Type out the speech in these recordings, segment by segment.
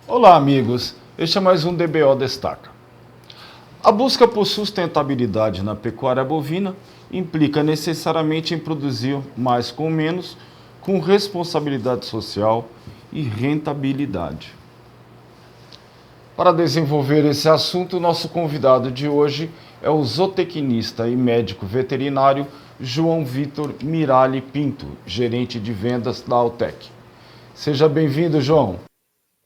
Olá, amigos. Este é mais um DBO Destaca. A busca por sustentabilidade na pecuária bovina implica necessariamente em produzir mais com menos, com responsabilidade social e rentabilidade. Para desenvolver esse assunto, nosso convidado de hoje é o zootecnista e médico veterinário João Vitor Miralli Pinto, gerente de vendas da Altec. Seja bem-vindo, João.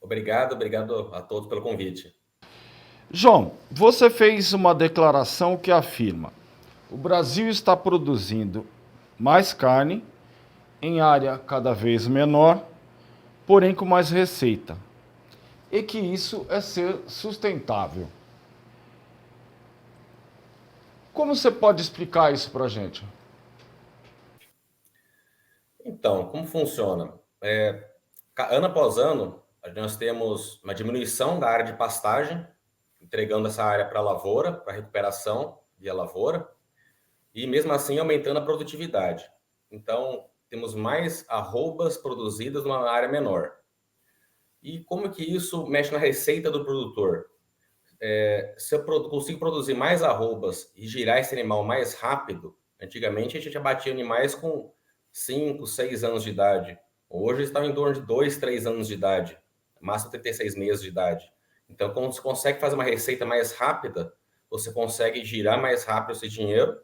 Obrigado a todos pelo convite. João, você fez uma declaração que afirma: o Brasil está produzindo mais carne em área cada vez menor, porém com mais receita, e que isso é ser sustentável. Como você pode explicar isso para a gente? Então, como funciona? Ano após ano, nós temos uma diminuição da área de pastagem, entregando essa área para a lavoura, para recuperação via lavoura, e mesmo assim aumentando a produtividade. Então, temos mais arrobas produzidas numa área menor. E como que isso mexe na receita do produtor? Se eu consigo produzir mais arrobas e girar esse animal mais rápido, antigamente a gente abatia animais com 5, 6 anos de idade. Hoje estão em torno de 2, 3 anos de idade, máximo 36 meses de idade. Então, quando você consegue fazer uma receita mais rápida, você consegue girar mais rápido esse dinheiro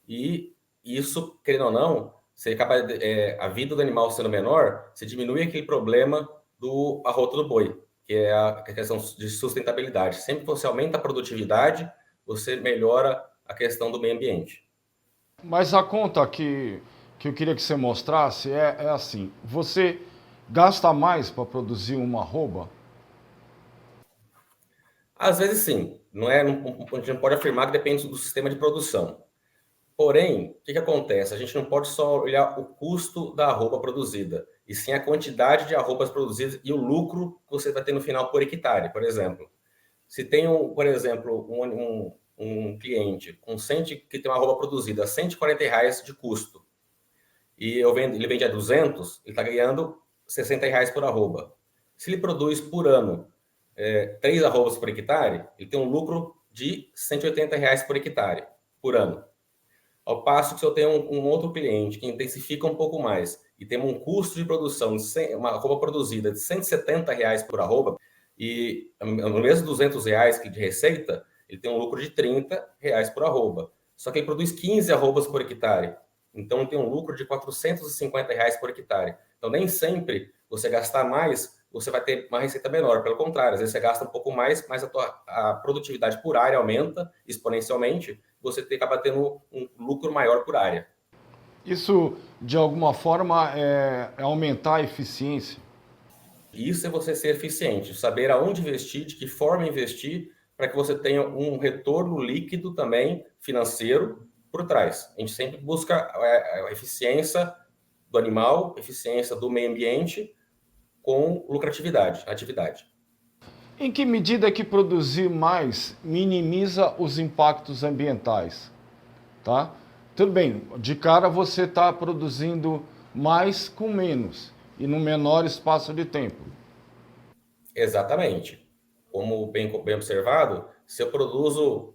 e isso, querendo ou não, você acaba, a vida do animal sendo menor, você diminui aquele problema do arroto do boi, que é a questão de sustentabilidade. Sempre que você aumenta a produtividade, você melhora a questão do meio ambiente. Mas a conta que eu queria que você mostrasse é assim: você gasta mais para produzir uma arroba? Às vezes sim, a gente não pode afirmar que depende do sistema de produção. Porém, o que acontece? A gente não pode só olhar o custo da arroba produzida, e sim a quantidade de arrobas produzidas e o lucro que você vai ter no final por hectare, por exemplo. Se tem, por exemplo, um cliente que tem uma arroba produzida a R$ 140 de custo, e ele vende a 200, ele está ganhando R$ 60 por arroba. Se ele produz por ano 3 arrobas por hectare, ele tem um lucro de R$ 180 por hectare por ano. Ao passo que se eu tenho um outro cliente que intensifica um pouco mais e tem um custo de produção, uma arroba produzida de R$ 170 por arroba, e no mesmo R$ 200 de receita, ele tem um lucro de R$ 30 por arroba. Só que ele produz 15 arrobas por hectare. Então ele tem um lucro de R$ 450 por hectare. Então nem sempre você gastar mais, você vai ter uma receita menor. Pelo contrário, às vezes você gasta um pouco mais, mas a produtividade por área aumenta exponencialmente, você acaba tendo um lucro maior por área. Isso, de alguma forma, é aumentar a eficiência. Isso é você ser eficiente, saber aonde investir, de que forma investir, para que você tenha um retorno líquido também financeiro por trás. A gente sempre busca a eficiência do animal, eficiência do meio ambiente com lucratividade, atividade. Em que medida é que produzir mais minimiza os impactos ambientais? Tá? Tudo bem, de cara você está produzindo mais com menos e no menor espaço de tempo. Exatamente. Como bem observado, se eu produzo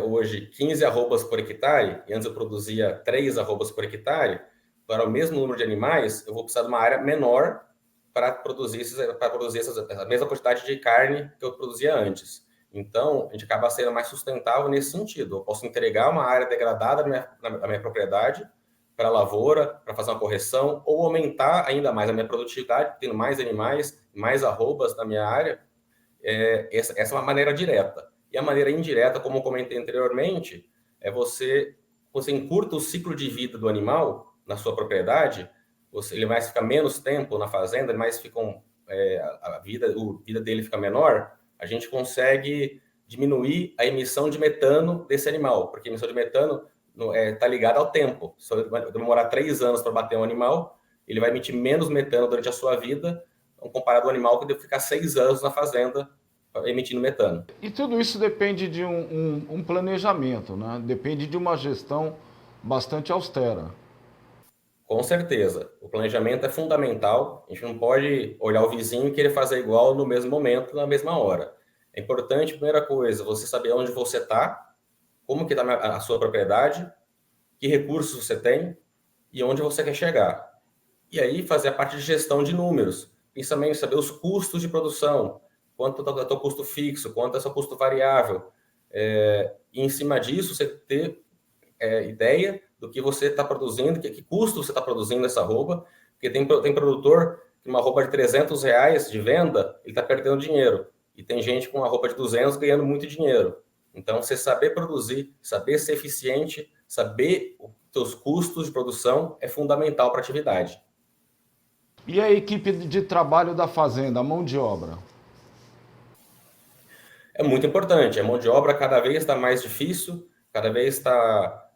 hoje 15 arrobas por hectare, e antes eu produzia 3 arrobas por hectare, para o mesmo número de animais, eu vou precisar de uma área menor para produzir, a mesma quantidade de carne que eu produzia antes. Então, a gente acaba sendo mais sustentável nesse sentido. Eu posso entregar uma área degradada na minha propriedade para a lavoura, para fazer uma correção, ou aumentar ainda mais a minha produtividade, tendo mais animais, mais arrobas na minha área. Essa é uma maneira direta. E a maneira indireta, como eu comentei anteriormente, é você encurta o ciclo de vida do animal na sua propriedade, ele vai ficar menos tempo na fazenda, mas a vida dele fica menor, a gente consegue diminuir a emissão de metano desse animal, porque a emissão de metano está ligada ao tempo. Se eu demorar 3 anos para bater um animal, ele vai emitir menos metano durante a sua vida, comparado ao animal que deve ficar 6 anos na fazenda emitindo metano. E tudo isso depende de um planejamento, né? Depende de uma gestão bastante austera. Com certeza. O planejamento é fundamental. A gente não pode olhar o vizinho e querer fazer igual no mesmo momento, na mesma hora. É importante, primeira coisa, você saber onde você está, como que está a sua propriedade, que recursos você tem e onde você quer chegar. E aí fazer a parte de gestão de números, principalmente saber os custos de produção, quanto é o teu custo fixo, quanto é o seu custo variável. E em cima disso, você ter ideia do que você está produzindo, que custo você está produzindo essa roupa, porque tem produtor que uma roupa de R$ 300 de venda, ele está perdendo dinheiro. E tem gente com uma roupa de 200 ganhando muito dinheiro. Então, você saber produzir, saber ser eficiente, saber os seus custos de produção é fundamental para a atividade. E a equipe de trabalho da fazenda, a mão de obra? É muito importante. A mão de obra cada vez está mais difícil, cada vez está.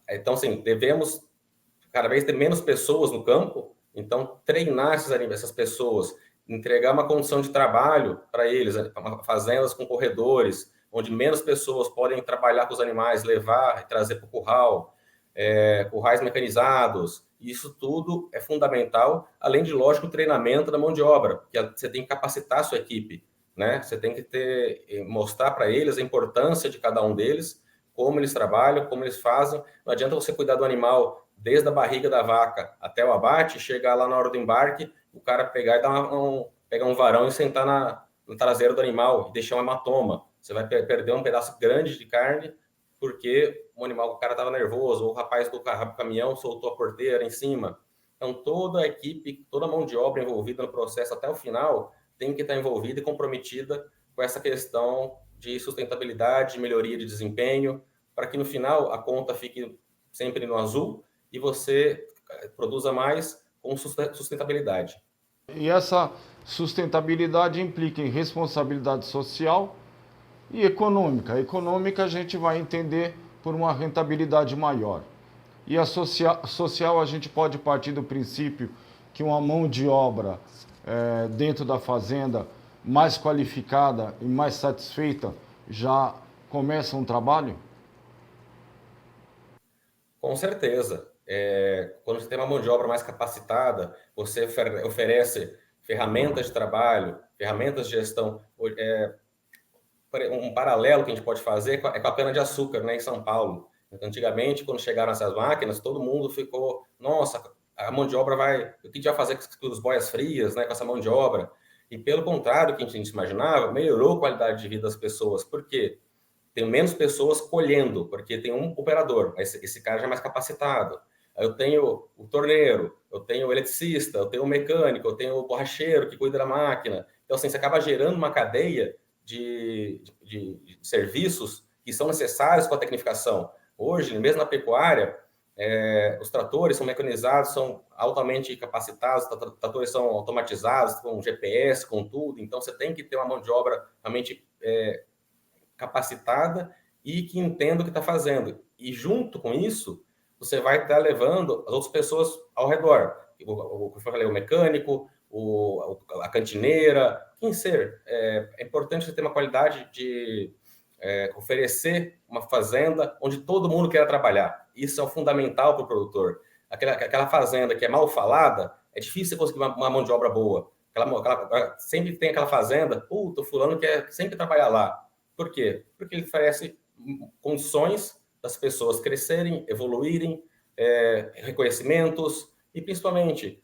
Então, assim, devemos cada vez ter menos pessoas no campo, então treinar essas pessoas, entregar uma condição de trabalho para eles, fazendas com corredores, onde menos pessoas podem trabalhar com os animais, levar e trazer para o curral, currais mecanizados. Isso tudo é fundamental, além de, lógico, o treinamento da mão de obra, porque você tem que capacitar a sua equipe, né? Você tem que mostrar para eles a importância de cada um deles, como eles trabalham, como eles fazem. Não adianta você cuidar do animal desde a barriga da vaca até o abate, chegar lá na hora do embarque, o cara pegar e pegar um varão e sentar na traseira do animal e deixar um hematoma. Você vai perder um pedaço grande de carne porque o cara estava nervoso, ou o rapaz do caminhão soltou a porteira em cima. Então, toda a equipe, toda a mão de obra envolvida no processo até o final tem que estar envolvida e comprometida com essa questão de sustentabilidade, de melhoria de desempenho, para que no final a conta fique sempre no azul e você produza mais com sustentabilidade. E essa sustentabilidade implica em responsabilidade social e econômica. A econômica a gente vai entender por uma rentabilidade maior. E a social a gente pode partir do princípio que uma mão de obra dentro da fazenda mais qualificada e mais satisfeita já começa um trabalho? Com certeza. Quando você tem uma mão de obra mais capacitada, você oferece ferramentas de trabalho, ferramentas de gestão. Um paralelo que a gente pode fazer é com a cana-de-açúcar, né, em São Paulo. Antigamente, quando chegaram essas máquinas, todo mundo ficou, nossa, a mão de obra vai, o que a gente vai fazer com os boias frias, né, com essa mão de obra? E pelo contrário, o que a gente imaginava, melhorou a qualidade de vida das pessoas. Por quê? Tem menos pessoas colhendo, porque tem um operador, esse cara já é mais capacitado. Aí eu tenho o torneiro, eu tenho o eletricista, eu tenho o mecânico, eu tenho o borracheiro que cuida da máquina. Então, assim, você acaba gerando uma cadeia de serviços que são necessários para a tecnificação. Hoje, mesmo na pecuária, os tratores são mecanizados, são altamente capacitados, os tratores são automatizados, com GPS, com tudo. Então, você tem que ter uma mão de obra realmente capacitada e que entenda o que está fazendo. E junto com isso, você vai estar levando as outras pessoas ao redor. O que eu falei, o mecânico, a cantineira, quem ser. É importante você ter uma qualidade de oferecer uma fazenda onde todo mundo quer trabalhar. Isso é fundamental para o produtor. Aquela fazenda que é mal falada, é difícil você conseguir uma mão de obra boa. Sempre tem aquela fazenda, puta, o fulano quer sempre trabalhar lá. Por quê? Porque ele oferece condições das pessoas crescerem, evoluírem, reconhecimentos e, principalmente,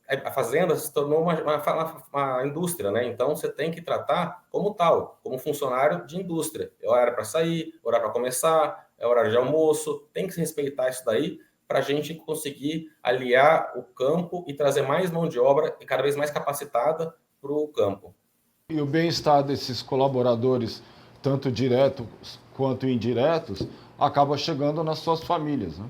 a fazenda se tornou uma indústria, né? Então, você tem que tratar como tal, como funcionário de indústria. É horário para sair, horário para começar, é horário de almoço, tem que se respeitar isso daí para a gente conseguir aliar o campo e trazer mais mão de obra e cada vez mais capacitada para o campo. E o bem-estar desses colaboradores, tanto diretos quanto indiretos, acaba chegando nas suas famílias, né?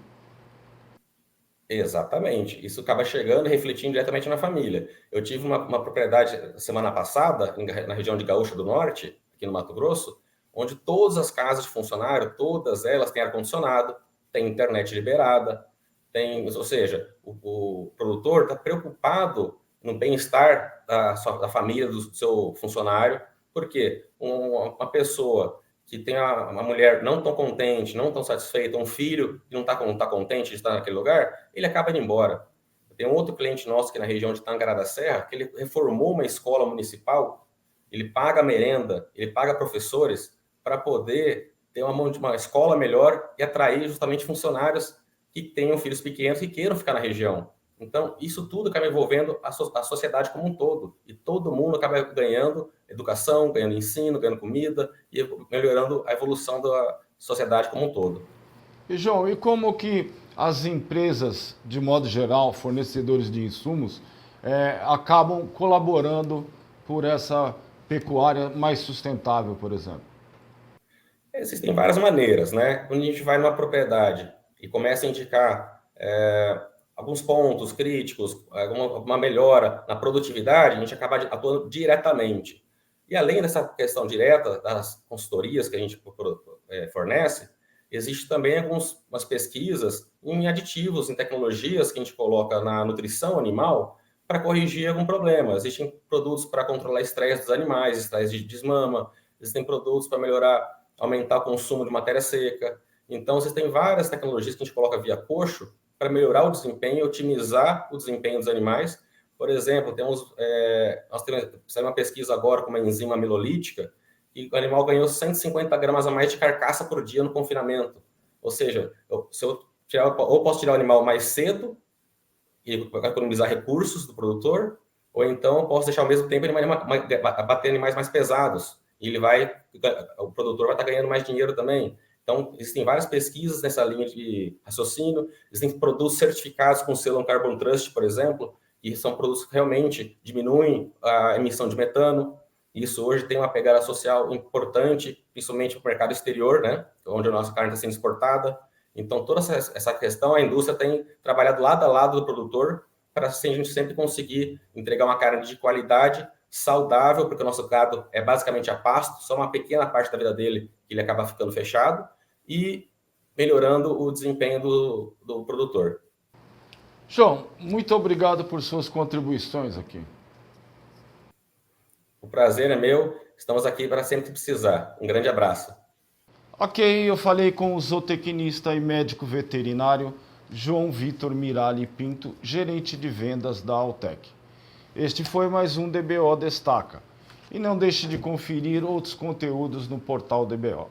Exatamente. Isso acaba chegando e refletindo diretamente na família. Eu tive uma propriedade semana passada, na região de Gaúcha do Norte, aqui no Mato Grosso, onde todas as casas de funcionário, todas elas têm ar-condicionado, têm internet liberada, ou seja, o produtor está preocupado no bem-estar da família, do seu funcionário, porque uma pessoa que tem uma mulher não tão contente, não tão satisfeita, um filho que não está contente de estar naquele lugar, ele acaba indo embora. Tem um outro cliente nosso aqui na região de Tangará da Serra, que ele reformou uma escola municipal, ele paga merenda, ele paga professores para poder ter uma escola melhor e atrair justamente funcionários que tenham filhos pequenos e queiram ficar na região. Então, isso tudo acaba envolvendo a sociedade como um todo. E todo mundo acaba ganhando educação, ganhando ensino, ganhando comida e melhorando a evolução da sociedade como um todo. E, João, e como que as empresas, de modo geral, fornecedores de insumos, acabam colaborando por essa pecuária mais sustentável, por exemplo? Existem várias maneiras, né? Quando a gente vai numa propriedade e começa a indicar alguns pontos críticos, alguma melhora na produtividade, a gente acaba atuando diretamente. E além dessa questão direta das consultorias que a gente fornece, existe também algumas pesquisas em aditivos, em tecnologias que a gente coloca na nutrição animal para corrigir algum problema. Existem produtos para controlar estresse dos animais, estresse de desmama, existem produtos para melhorar, aumentar o consumo de matéria seca. Então, vocês têm várias tecnologias que a gente coloca via coxo para melhorar o desempenho, otimizar o desempenho dos animais. Por exemplo, nós temos uma pesquisa agora com uma enzima amilolítica e o animal ganhou 150 gramas a mais de carcaça por dia no confinamento. Ou seja, ou posso tirar o animal mais cedo e economizar recursos do produtor, ou então eu posso deixar ao mesmo tempo ele bater animais mais pesados. E o produtor vai estar ganhando mais dinheiro também. Então, existem várias pesquisas nessa linha de raciocínio, existem produtos certificados com selo Carbon Trust, por exemplo, que são produtos que realmente diminuem a emissão de metano. Isso hoje tem uma pegada social importante, principalmente no mercado exterior, né, onde a nossa carne está sendo exportada. Então, toda essa questão, a indústria tem trabalhado lado a lado do produtor para a gente sempre conseguir entregar uma carne de qualidade, saudável, porque o nosso gado é basicamente a pasto, só uma pequena parte da vida dele que ele acaba ficando fechado, e melhorando o desempenho do produtor. João, muito obrigado por suas contribuições aqui. O prazer é meu, estamos aqui para sempre precisar. Um grande abraço. Ok, eu falei com o zootecnista e médico veterinário João Vitor Mirali Pinto, gerente de vendas da Altec. Este foi mais um DBO Destaca. E não deixe de conferir outros conteúdos no portal DBO.